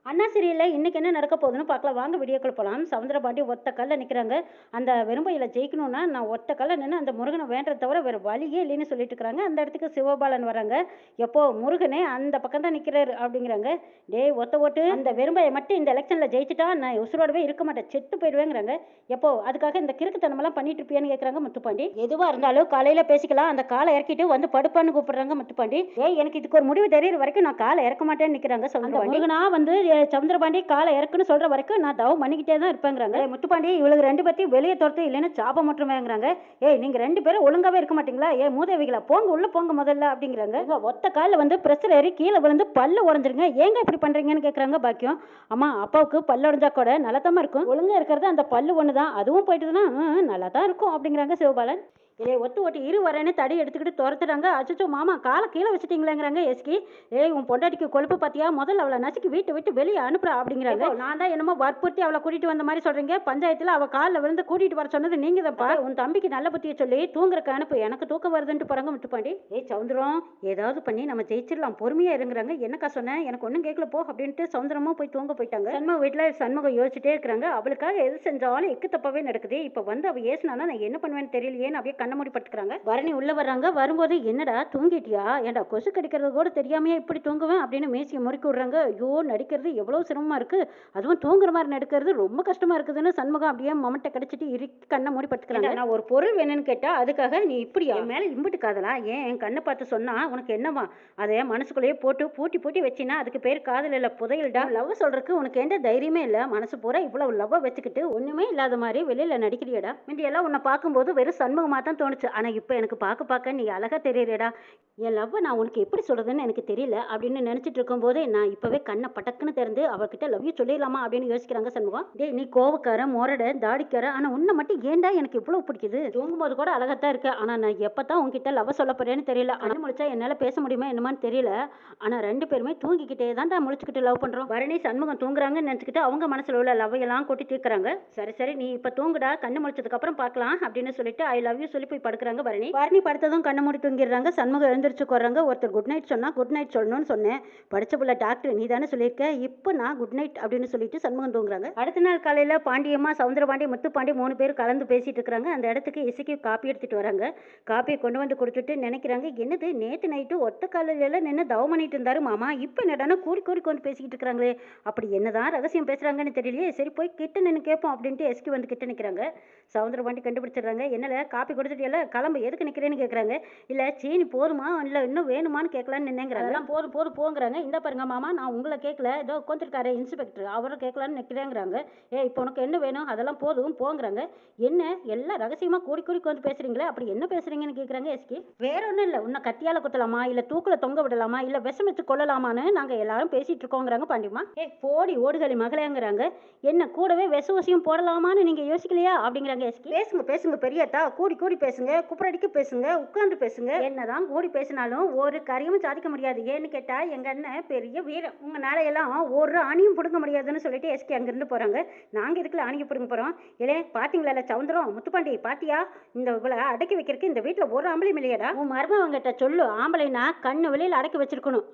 அண்ணா சீரியல்ல இன்னைக்கு என்ன நடக்க போகுதுன்னு பார்க்கலாம் வாங்க வீடியோக்குள்ள போகலாம். சவுந்தரபாண்டி ஒத்த கல்ல நிற்கிறாங்க. அந்த வெறும்பையில் ஜெயிக்கணும்னா நான் ஒத்த கல்ல நின்று அந்த முருகனை வேண்டதை தவிர வேறு வழியே இல்லைன்னு சொல்லிட்டு இருக்கிறாங்க. அந்த இடத்துக்கு சிவபாலன் வராங்க. எப்போ முருகனே அந்த பக்கம் தான் நிற்கிறாரு அப்படிங்கிறாங்க. டேய் ஒத்த ஓட்டு அந்த வெறும்பையை மட்டும் இந்த எலெக்ஷனில் ஜெயிச்சிட்டா நான் உசுரோடவே இருக்க மாட்டேன், செத்து போயிடுவேங்கிறாங்க. எப்போ அதுக்காக இந்த கிறுக்குத்தனமெல்லாம் பண்ணிட்டு இருப்பியான்னு கேட்குறாங்க முத்துப்பாண்டி. எதுவாக இருந்தாலும் காலையில் பேசிக்கலாம், அந்த காலை இறக்கிட்டு வந்து படுப்பான்னு கூப்பிடுறாங்க முத்துப்பாண்டி. ஏய் எனக்கு இதுக்கு ஒரு முடிவு தெரியுற வரைக்கும் நான் காலை இறக்க மாட்டேன்னு நிற்கிறாங்க. முருகனா வந்து சவுந்தரபாண்டி காலை இறக்குன்னு சொல்ற வரைக்கும் நான் தவம் பண்ணிக்கிட்டே தான் இருப்பேங்கிறாங்க. முத்துப்பாண்டி இவளுக்கு ரெண்டு பத்தியும் வெளியே துரத்து இல்லைன்னா சாபம் மட்டுமேங்கிறாங்க. ஏய் நீங்க ரெண்டு பேரும் ஒழுங்காவே இருக்க மாட்டீங்களா? மூதேவிகளா போங்க உள்ள போங்க முதல்ல அப்படிங்கிறாங்க. ஒத்த காலில் வந்து பிரஷர் ஏறி கீழே விழுந்து பல்ல உடஞ்சிருங்க, ஏங்க இப்படி பண்றீங்கன்னு கேட்கறாங்க பாக்கியம். அம்மா அப்பாவுக்கு பல்ல உடஞ்சா கூட நல்லாத்தமா இருக்கும், ஒழுங்கா இருக்கிறது அந்த பல்லு ஒண்ணுதான், அதுவும் போயிட்டுதுன்னா நல்லா தான் இருக்கும் அப்படிங்கிறாங்க சிவபாலன். இதே ஒத்து ஓட்டி இரு வரேன்னு தடி எடுத்துக்கிட்டு துரத்துறாங்க. அச்சோ மாமா காலை கீழே வச்சுட்டீங்களேங்கிறாங்க எஸ்கி. ஏய் உன் பொண்டாட்டிக்கு கொழுப்பு பார்த்தியா, முதல்ல அவளை நசுக்கி வீட்டை விட்டு வெளியே அனுப்புறா அப்படிங்கிறாங்க. நான் தான் என்னமோ வற்புறுத்தி அவளை கூட்டிட்டு வந்த மாதிரி சொல்றீங்க, பஞ்சாயத்தில் அவள் காலில் விழுந்து கூட்டிட்டு வர சொன்னது நீங்க தான்ப்பா. உன் தம்பிக்கு நல்ல புத்தியை சொல்லி தூங்குறக்கு அனுப்பு, எனக்கு தூக்கம் வருதுன்ட்டு போறாங்க முத்துப்பாண்டி. ஏய் சவுந்தரம் ஏதாவது பண்ணி நம்ம ஜெயிச்சிடலாம், பொறுமையா இருங்கிறாங்க. என்னக்கா சொன்னேன், எனக்கு ஒன்றும் கேட்கல போ அப்படின்ட்டு சவுந்தரமும் போய் தூங்க போயிட்டாங்க. சண்முக வீட்டில் சண்முகம் யோசிச்சுட்டே இருக்கிறாங்க. அவளுக்காக எது செஞ்சாலும் எக்கு தப்பாவே நடக்குது. இப்போ வந்து அவள் ஏசினானா நான் என்ன பண்ணுவேன்னு தெரியலையேன்னு அப்படியே கண்ண மூடி படுத்துக்கிறாங்க. பரணி உள்ள வர்றாங்க. வரும்போது என்னடா தூங்கிட்டியா, ஏண்டா கொசு கடிக்கிறது கூட தெரியாமையே இப்படி தூங்குவேன் அப்படின்னு மேசியை முறுக்கி விடுறாங்க. ஐயோ நடிக்கிறது எவ்வளவு சிரமமா இருக்கு, அதுவும் தூங்குற மாதிரி நடிக்கிறது ரொம்ப கஷ்டமா இருக்குதுன்னு சண்முகம் அப்படியே மமட்டை கடிச்சிட்டு இறுக்கி கண்ணை மூடி படுத்துக்கிறாங்க. நான் ஒரு பொருள் வேணும்னு கேட்டா அதுக்காக நீ இப்படியா மேல இம்பிட்டு காதலா, ஏன் என் கண்ணை பார்த்து சொன்னா உனக்கு என்னவா, அதை மனசுக்குள்ளேயே போட்டு பூட்டி பூட்டி வச்சினா அதுக்கு பேர் காதல் இல்ல புதையல்டா. லவ் சொல்றதுக்கு உனக்கு எந்த தைரியமே இல்ல, மனசு பூரா இவ்வளவு லவ் வச்சுக்கிட்டு ஒண்ணுமே இல்லாத மாதிரி வெளியில நடிக்கிறியடா. முந்தியெல்லாம் உன்னை பார்க்கும்போது வெறும் சண்முகமா தான் தோணுச்சு, ஆனா இப்போ எனக்கு பார்க்க நீ அழகா தெரியறடா. என் லவ் நான் உனக்கு எப்படி சொல்றதுன்னு எனக்கு தெரியல அப்படின்னு நினைச்சிட்டு இருக்கும் போதே நான் இப்பவே கண்ணை பட்டக்குன்னு திறந்து அவகிட்ட லவ் யூ சொல்லிடலாமா அப்படின்னு யோசிக்கிறாங்க சண்முகம். டேய் நீ கோவக்கார மோரட தாடிக்கார, ஆனா உன்னை மட்டும் ஏன்டா எனக்கு இவ்வளவு பிடிக்குது, தூங்கும்போது கூட அழகாத்தான் இருக்க, ஆனா நான் எப்பதான் உன்கிட்ட லவ் சொல்ல போறேன்னு தெரியல. ஆனா முழிச்சா என்னால பேச முடியுமா என்னமான்னு தெரியல, ஆனா ரெண்டு பேருமே தூங்கிக்கிட்டே தான்டா முழிச்சுக்கிட்டு லவ் பண்றோம். பரணி சண்முகம் தூங்குறாங்கன்னு நினைச்சுக்கிட்டு அவங்க மனசுல உள்ள லவ் எல்லாம் கொட்டி தீர்க்கறாங்க. சரி சரி நீ இப்ப தூங்குடா, கண்ணு முழிச்சதுக்கு அப்புறம் பார்க்கலாம் அப்படின்னு சொல்லிட்டு ஐ லவ் யூ சொல்லி போய் படுக்கிறாங்க பரணி. பரணி படுத்ததும் கண்ணை மூடி தூங்கிடுறாங்க. சண்முகம் எழுந்திரிச்சு கொறாங்க. ஒருத்தர் குட் நைட் சொன்னா குட் நைட் சொல்லணும்னு சொன்னேன், படிச்ச புள்ள டாக்டர் நீ தானே சொல்லியிருக்க, இப்போ நான் குட் நைட் அப்படின்னு சொல்லிட்டு சண்முகம் தூங்குறாங்க. அடுத்த நாள் காலையில பாண்டியம்மா சவுந்தரபாண்டி முத்துப்பாண்டி 3 பேர் கலந்து பேசிட்டு இருக்கிறாங்க. அந்த இடத்துக்கு இசைக்கு காப்பி எடுத்துட்டு வராங்க. காப்பியை கொண்டு வந்து கொடுத்துட்டு நினைக்கிறாங்க, என்னது நேற்று நைட்டு ஒத்த காலையில நின்று தவம் பண்ணிட்டு இருந்தாரு மாமா, இப்போ என்னடானா கூடி கூடி கொண்டு பேசிக்கிட்டு இருக்கிறாங்களே, அப்படி என்னதான் ரகசியம் பேசுறாங்கன்னு தெரியலையே, சரி போய் கிட்ட நின்று கேட்போம் அப்படின்ட்டு எஸ்கி வந்து கிட்ட நிற்கிறாங்க. சவுந்தரபாண்டி கண்டுபிடிச்சிடுறாங்க. என்னல காப்பி கொடுத்துட்டியல கிளம்பு, எதுக்கு நிற்கிறேன்னு கேட்குறாங்க. இல்லை சீனி போதுமா இல்லை இன்னும் வேணுமான்னு கேட்கலான்னு நினைங்கிறாங்க. அதெல்லாம் போதும் போதும் போங்கிறாங்க. இந்த பாருங்க மாமா நான் உங்களை கேட்கல, ஏதோ உட்காந்துருக்காரு இன்ஸ்பெக்டர் அவரை கேட்கலான்னு நிற்கிறேங்கிறாங்க. இப்போ உனக்கு என்ன வேணும், அதெல்லாம் போதும் போங்கிறாங்க. என்ன எல்லாம் ரகசியமாக கூடி கூடி வந்து பேசுறீங்களே, அப்படி என்ன பேசுறீங்கன்னு கேட்குறாங்க எஸ்கி. வேற ஒன்றும் இல்லை, உன்னை கத்தியால் குத்தலாமா இல்லை தூக்கில் தொங்க விடலாமா இல்லை விஷம் வச்சு கொள்ளலாமான்னு நாங்கள் எல்லாரும் பேசிட்டு இருக்கோங்கிறாங்க பாண்டிமா. போடி ஓடுகளி மகளேங்கிறாங்க. என்ன கூடவே விஷ ஊசியும் போடலாமான்னு நீங்கள் யோசிக்கலையா அப்படிங்கிறாங்க எஸ்கி. பேசுங்க பேசுங்க பெரியத்தா, கூடி கூடி பேசுங்க, குப்புரடிக்கு பேசுங்க, உட்கார்ந்து பேசுங்க, என்னதான் கூடி பேசினாலும் ஒரு காரியமும் சாதிக்க முடியாது. ஏன்னு கேட்டா எங்க அண்ணன் பெரிய வீரம், உங்களால எல்லாம் ஒரு ஆணியும் பிடுங்க முடியாதுன்னு சொல்லிட்டு எஸ்கே அங்கிருந்து போறாங்க. நாங்க இதுக்குள்ள ஆணியை பிடுங்க போறோம். இல்லே பாத்தீங்களா சவுந்தரம் முத்துப்பாண்டி பாத்தியா, இந்த இவளை அடக்கி வைக்கிறதுக்கு இந்த வீட்டுல ஒரு ஆம்பளையும் இல்லையடா, உன் மருமவங்கிட்ட சொல்லு ஆம்பளைனா கண்ணு வெளியில அடக்கி வச்சிருக்கணும்,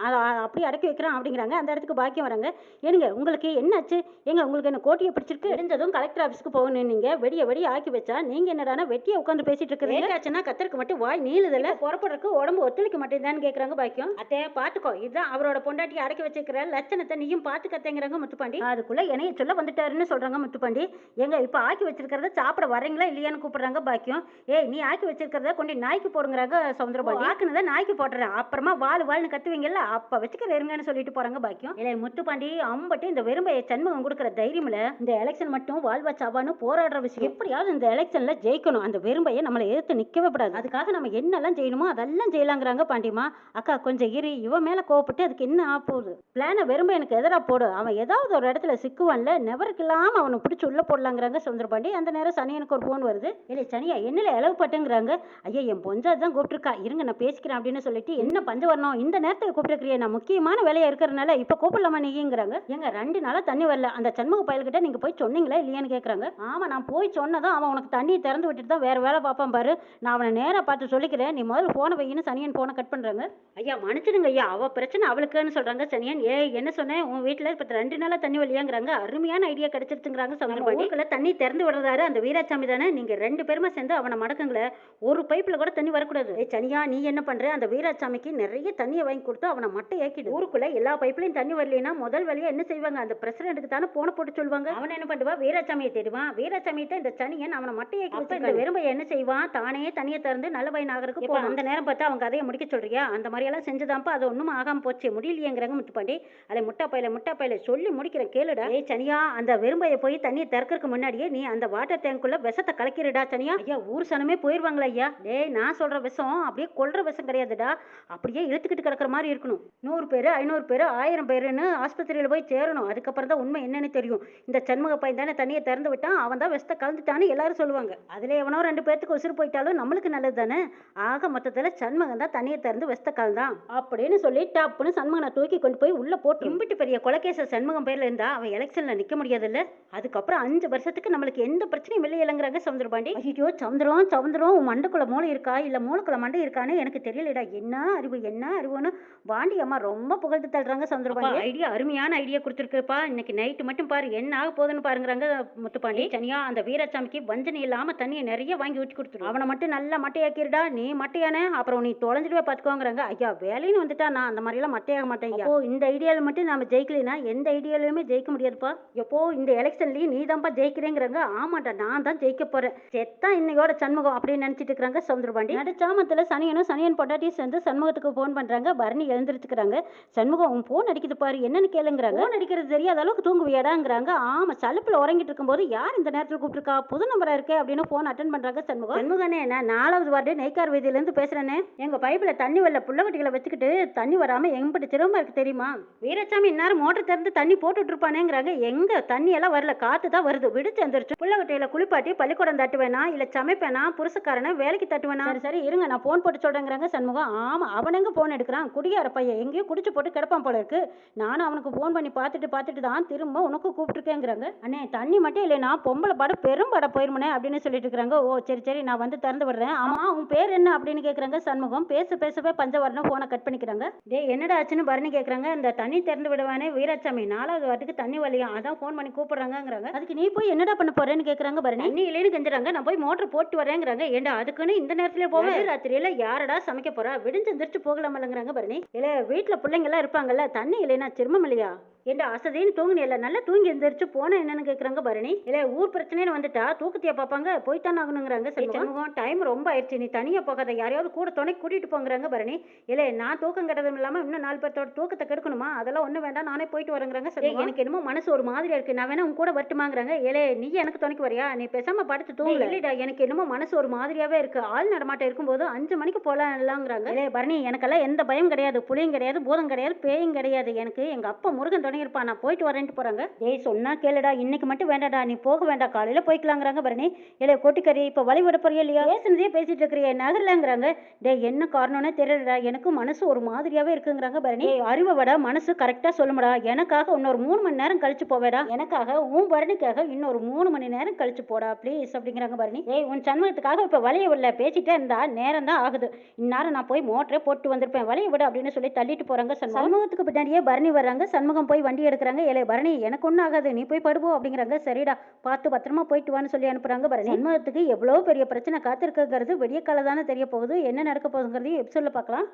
அப்படி அடக்கி வைக்கிறான் அப்படிங்கிறாங்க. அந்த இடத்துக்கு பாக்கியம் வராங்க. ஏனுங்க உங்களுக்கு என்னாச்சு, எங்க உங்களுக்கு என்ன கோட்டியை பிடிச்சிருக்கு, தெரிஞ்சதும் கலெக்டர் ஆஃபீஸ்க்கு போகணும், நீங்க வெடிய வெடி ஆக்கி வச்சா நீங்க என்னடானா வெட்டியை உட்காந்து பேசிட்டு இருக்கிறீங்க, கத்தருக்கு மட்டும் வாய் நீளுதில்ல, புறப்படுறதுக்கு உடம்பு ஒத்துழைக்க மாட்டேங்குதான்னு கேட்கறாங்க பாக்கியம். அத்தைய பாத்துக்கோ, இதுதான் அவரோட பொண்டாட்டி அடக்கி வச்சிருக்கிற லட்சணத்தை நீயும் பாத்து கத்தேங்கிறாங்க முத்துப்பாண்டி. அதுக்குள்ள என்னைய சொல்ல வந்துட்டாருன்னு சொல்றாங்க முத்துப்பாண்டி. எங்க இப்ப ஆக்கி வச்சிருக்கிறத சாப்பிட வரீங்களா இல்லையான்னு கூப்பிடுறாங்க பாக்கியம். ஏய் நீ ஆக்கி வச்சிருக்கிறத கொண்டு நாய்க்கு போடுங்கிறாங்க சவுந்தரபாண்டி. ஆக்குனதை நாய்க்கு போட்டுறேன், அப்புறமா வாழ்னு கத்துவீங்கல்ல அப்ப வச்சுக்கிற இருங்கன்னு சொல்லிட்டு போறாங்க பாக்கியம். இல்லை முத்துப்பாண்டி அம்பட்டு இந்த வெறும்பையை சண்முகம் கொடுக்குற தைரியம்ல இந்த எலெக்ஷன் மட்டும் வாழ்வா சாவான்னு போராடுற விஷயம், எப்படியாவது இந்த எலெக்ஷன்ல ஜெயிக்கணும், அந்த வெறும்பையை நம்மளை எதிர்த்து நிக்கவே கூடாது, அதுக்காக நம்ம என்னெல்லாம் செய்யணுமோ அதெல்லாம் செய்யலாங்கிறாங்க பாண்டிமா. அக்கா கொஞ்சம் இரு, இவன் மேல கோவப்பட்டு அதுக்கு என்ன ஆப்போகுது, பிளான வெறும்ப எனக்கு எதிராக போடு, அவன் ஏதாவது ஒரு இடத்துல சிக்குவான்ல நெவருக்கு இல்லாம அவனை பிடிச்சி உள்ள போடலாங்கிறாங்க சுந்தரபாண்டி. அந்த நேரம் சனியனுக்கு ஒரு போன் வருது. இல்லை சனியா என்னல இளவு பட்டுங்கிறாங்க. ஐயா என் பொஞ்சாது தான் கூப்பிட்டுருக்கா, இருங்க நான் பேசிக்கிறேன் அப்படின்னு சொல்லிட்டு, என்ன பஞ்சம் வரணும் இந்த நேரத்துக்கு கூப்பிட்டுருக்கிறியா, நான் முக்கியமான வேலையா இருக்கிறதுனால இப்ப கூப்பிடலாமா நீங்கிறாங்க. எங்க 2 நாளா தண்ணி வரல, அந்த சண்முக பயல்கிட்ட நீங்க போய் சொன்னீங்களா இல்லையான்னு கேட்கறாங்க. ஆமா நான் போய் சொன்னதும் அவன் உனக்கு தண்ணியை திறந்து விட்டுட்டு தான் வேற வேலை பார்ப்பான் பாரு, நான் அவனை நேரா பார்த்து சொல்லிக்கிறேன். நீ முதல்ல ஃபோனை வையின்னு சனியன் ஃபோனை கட் பண்றாங்க. ஐயா மன்னிச்சிடுங்க ஐயா, அவ பிரச்சனை அவளுக்குன்னு சொல்றாங்க சனியன். ஏய் என்ன சொன்னேன், உன் வீட்டுல இப்ப 2 நாளா தண்ணி வரலையாங்கிறாங்க. அருமையான ஐடியா கிடைச்சிருச்சுங்கிறாங்க சவுந்தரபாண்டி. ஊருக்குள்ள தண்ணி திறந்து விடுறதாரு அந்த வீராசாமி தானே. நீங்க 2 பேருமா சேர்ந்து அவனை மடக்குங்களேன். ஒரு பைப்ல கூட தண்ணி வரக்கூடாது. ஏய் சனியா, நீ என்ன பண்ற, அந்த வீராசாமிக்கு நிறைய தண்ணியை வாங்கி கொடுத்து அவனை மட்டை ஏக்கிடு. ஊருக்குள்ள எல்லா பைப்லையும் தண்ணி வரலைன்னா முதல் வேலையா என்ன செய்வாங்க, அந்த பிரசிடென்ட்டுக்கு தானே போன போட்டு சொல்லுவாங்க. அவன் என்ன பண்ணுவா, வீராசாமியை தேடுவான். வீராசாமியை இந்த சனியன் அவனை மட்டை ஏக்கி வச்சு இந்த வெறுமையை என்ன செய்வான், தானே தண்ணியை திறந்து நல்ல பையன் ஆகிறதுக்கு போவான். அந்த நேரம் பார்த்து அவங்க கதையை முடிக்க சொல்றியா, அந்த மாதிரி எல்லாம் செஞ்சுதான்ப்பா அது ஒண்ணும் ஆகாம போச்சு, முடியலையேங்கிறாங்க முத்துப்பாண்டி. அதை முட்டாப்பையில சொல்லி முடிக்கிறேன் கேளுடா. ஏய் சனியா, அந்த வெறும்பையை போய் தண்ணியை திறக்கிறதுக்கு முன்னாடியே நீ அந்த வாட்டர் டேங்குள்ள விஷத்தை கலக்கிடுடா சனியா. ஐயா ஊர் சனமே போயிருவாங்களா ஐயா. டேய் நான் சொல்ற விஷம் அப்படியே கொல்ற விஷம் கிடையாதுடா, அப்படியே இழுத்துக்கிட்டு கிடக்குற மாதிரி இருக்கணும். 100 பேர் 500 பேர் 1000 பேருன்னு ஆஸ்பத்திரியில போய் சேரணும். அதுக்கப்புறம் தான் உண்மை என்னன்னு தெரியும். இந்த சண்முக பையன் தானே தண்ணியை திறந்து விட்டான், அவன் தான் விஷத்தை கலந்துட்டான்னு எல்லாரும் சொல்லுவாங்க. அதுல எவனோ 2 பேர்த்துக்கு உசுறு போயிட்டாலும் நம்மளுக்கு நல்லது தானே. ஆக மொத்தத்துல சண்முகம் தான் தண்ணியை திறந்து விஷத்தை கலந்தான் அப்படின்னு சொல்லி டாப்னு சண்முகனை தூக்கி கொண்டு போய் உள்ள போட்டு இம்பிட்டு பெரிய கொலைகேச சண்முகம் பேர்ல இருந்தா அவன் எலெக்ஷன்ல நிக்க முடியாதுல்ல. அதுக்கப்புறம் 5 வருஷத்துக்கு நம்மளுக்கு எந்த பிரச்சனையும் இல்லை இல்லைங்கிறாங்க சவுந்தரபாண்டி. ஐயோ சவுந்தரம் உன் மண்டுக்குள்ள மூளை இருக்கா இல்ல மூளைக்குள்ள மண்டை இருக்கான்னு எனக்கு தெரியலடா. என்ன அறிவுன்னு பாண்டி அம்மா ரொம்ப புகழ்ந்து தள்ளுறாங்க சவுந்தரபாண்டி. ஐடியா அருமையான ஐடியா கொடுத்துருக்குப்பா. இன்னைக்கு நைட்டு மட்டும் பாரு என்ன ஆக போகுதுன்னு பாருங்கிறாங்க முத்துப்பாண்டி. சனியா, அந்த வீராசாமிக்கு வஞ்சனை இல்லாம தண்ணியை நிறைய வாங்கி ஊற்றி கொடுத்துரு. அவனை மட்டும் நல்லா மட்டையாக்கிடுடா. நீ மட்டையானே அப்புறம் நீ தொலைஞ்சிடுவே பாத்துக்கோங்கிறாங்க. ஐயா வேலைன்னு வந்துட்டா நான் அந்த மாதிரி எல்லாம் மட்டையாக மாட்டேன். இந்த ஐடியால மட்டும் நாம ஜெயிக்கலைன்னா எந்த ஐடியாலையுமே ஜெயிக்க முடியாதுப்பா. எப்போ இந்த எலெக்ஷன்லயும் நீ தான்ப்பா ஜெயிக்கிறேங்கிறாங்க. ஆமாட்டா நான் தான் ஜெயிக்க போறேன். செத்தா இன்னையோட சண்முகம் அப்படின்னு நினைச்சிட்டு இருக்காங்க சவுந்தரபாண்டி. நடுச்சாமத்துல சனியன் பொண்டாட்டியும் சேர்ந்து சண்முகத்துக்கு போன் பண்றாங்க. பரணி எழுந்திருச்சுக்கிறாங்க. சண்முகம் உன் போன் அடிக்குது பாரு என்னன்னு கேளுங்கிறாங்க. போன் அடிக்கிறது தெரியாத அளவுக்கு தூங்குவியாடாங்கிறாங்க. ஆமா சலுப்புல உறங்கிட்டு இருக்கும்போது யார் இந்த நேரத்தில் கூப்பிட்டுருக்கா, புது நம்பரா இருக்கே அப்படின்னு போன் அட்டன் பண்றாங்க சண்முகனே. நான் 4வது வார்டு நெய்க்கார் வீதியில இருந்து பேசுறேனே. எங்க பைப்ல தண்ணி வரல, புள்ளவட்டிகளை வச்சுக்கிட்டு தண்ணி வராம எம்பிட்டு சிரமமா இருக்கு தெரியுமா. வீரசாமி இந்நேரம் மோட்டர் திறந்து தண்ணி போட்டுட்டு இருப்பானேங்கிறாங்க. எங்க தண்ணி எல்லாம் வரல, காத்து தான் வருது. விடுச்சு வந்துருச்சு. புள்ளவட்டியில குளிப்பாட்டி பள்ளிக்கூடம் தட்டுவேனா இல்ல சமைப்பேனா, புருஷக்காரனை வேலைக்கு தட்டுவேனா. சரி இருங்க நான் போன் போட்டு சொல்றேங்கிறாங்க சண்முகம். ஆமா அவன் எங்க போன் எடுக்கிறான், குடியார பையன் எங்கேயோ குடிச்சு போட்டு கிடப்பான் போல இருக்கு. நானும் அவனுக்கு போன் பண்ணி பார்த்துட்டு தான் திரும்ப உனக்கு கூப்பிட்டுருக்கேங்கிறாங்க. அண்ணே தண்ணி மட்டும் இல்லைன்னா பொம்பளை பாடு பெரும் பட போயிருமனே அப்படின்னு சொல்லிட்டு இருக்காங்க. ஓ சரி நான் வந்து திறந்து விடுறேன். ஆமா உன் பேர் என்ன அப்படின்னு கேக்குறாங்க சண்முகம். பேசவே பஞ்சவரணம் போனை கட் பண்ணிக்கிறாங்க. டே என்னடா ஆச்சுன்னு பரணி கேக்குறாங்க. இந்த தண்ணி திறந்து விடுவானே வீராசாமி 4வது வாட்டுக்கு தண்ணி வரலையா, அதான் போன் பண்ணி கூப்பிடுறாங்கிறாங்க. அதுக்கு நீ போய் என்னடா பண்ண போறேன்னு கேக்குறாங்க பரணி. தண்ணி இல்லைன்னு கெஞ்சுறாங்க. நான் போய் மோட்டர் போட்டு வரேங்கிறாங்க. ஏண்டா அதுக்குன்னு இந்த நேரத்துல போவேன், ராத்திரியில யாரடா சமைக்க போறா, விடிஞ்சு எந்திரிச்சு போகலாமலங்கிறாங்க பரணி. இல்ல வீட்டுல பிள்ளைங்க எல்லாம் இருப்பாங்கல்ல, தண்ணி இல்லைன்னா சிரமம் இல்லையா, ஏண்டா அசதின்னு தூங்குனியல்ல, நல்லா தூங்கி எந்திரிச்சு போனா என்னன்னு கேக்குறாங்க பரணி. இல்ல ஊர் பிரச்சனைன்னு வந்துட்டா தூக்கத்தையா பாப்பாங்க, போய்த்தானே ஆகணுங்கிறாங்க சண்முகம். டைம் ரொம்ப ஆயிடுச்சு, நீ தனியா போகாத, யாரையாவது கூட துணை கூட்டிட்டு போங்கிறாங்க பரணி. இல்ல நான் தூக்கம் கெட்டதும் இல்லாம இன்னும் 4 பேர்த்தோட தூக்கத்தை கெடுக்கணுமா, அதெல்லாம் ஒண்ணும் வேண்டாம் நானே போயிட்டு வரேங்கிறாங்க. எனக்கு என்னமோ மனசு ஒரு மாதிரியா இருக்கு, நான் வேணா உன் கூட வரட்டுமாங்கிறாங்க. ஏலே நீ எனக்கு துணைக்கு வரியா, நீ பேசாம படுத்து தூங்கல. இல்லடா எனக்கு என்னமோ மனசு ஒரு மாதிரியாவே இருக்கு, ஆள் நடமாட்டம் இருக்கும்போது 5 மணிக்கு போலாம்ங்கிறாங்க. இல்ல பரணி எனக்கெல்லாம் எந்த பயம் கிடையாது, புளியும் கிடையாது, பூதம் கிடையாது, பேயும் கிடையாது. எனக்கு எங்க அப்பா முருகன் துணை இருப்பான், நான் போயிட்டு வரேன்ட்டு போறாங்க. ஏய் சொன்னா கேளுடா, இன்னைக்கு மட்டும் வேண்டாடா, நீ போக வேண்டாம், காலையில போய்க்கலாங்கிறாங்க பரணி. இல்ல கொட்டிக்கறி இப்ப வழி விட போறியா இல்லையா, பேசுனதே பேசிட்டு இருக்கிறிய நகரலங்கிறாங்க. டே என்ன காரணம்னே தெரியலடா, எனக்கு மனசு ஒரு மாதிரியாவே இருக்குங்கிறாங்க பரணி. அறிவை விட மனசு கரெக்டா சொல்லுமடா, எனக்காக இன்னொரு 3 மணி நேரம் கழிச்சு போவேடா, எனக்காக உன் பரணிக்காக இன்னொரு 3 மணி நேரம் கழிச்சு போடா ப்ளீஸ் அப்படிங்கிறாங்க பரணி. ஏய் உன் சண்முகத்துக்காக இப்ப வழிய விடல, பேசிட்டே இருந்தா நேரம் தான் ஆகுது, இந்நேரம் நான் போய் மோட்டரே போட்டு வந்திருப்பேன், வழிய விட அப்படின்னு சொல்லி தள்ளிட்டு போறாங்க. சண்முகத்துக்கு பின்னாடியே பரணி வர்றாங்க. சண்முகம் போய் வண்டி எடுக்கிறாங்க. ஏலே பரணி எனக்கு ஒன்றும் ஆகாது, நீ போய் படுவோம் அப்படிங்கிறாங்க. சரிடா பார்த்து பத்திரமா போயிட்டு வான்னு சொல்லி அனுப்புறாங்க பரணி. சண்முகத்துக்கு எவ்வளோ பெரிய பிரச்சனை காத்திருக்குங்கிறது விடிய கால தானே தெரிய போகுது. என்ன நடக்க போகுதுங்கிறதையும் எபிசோட்ல பார்க்கலாம்.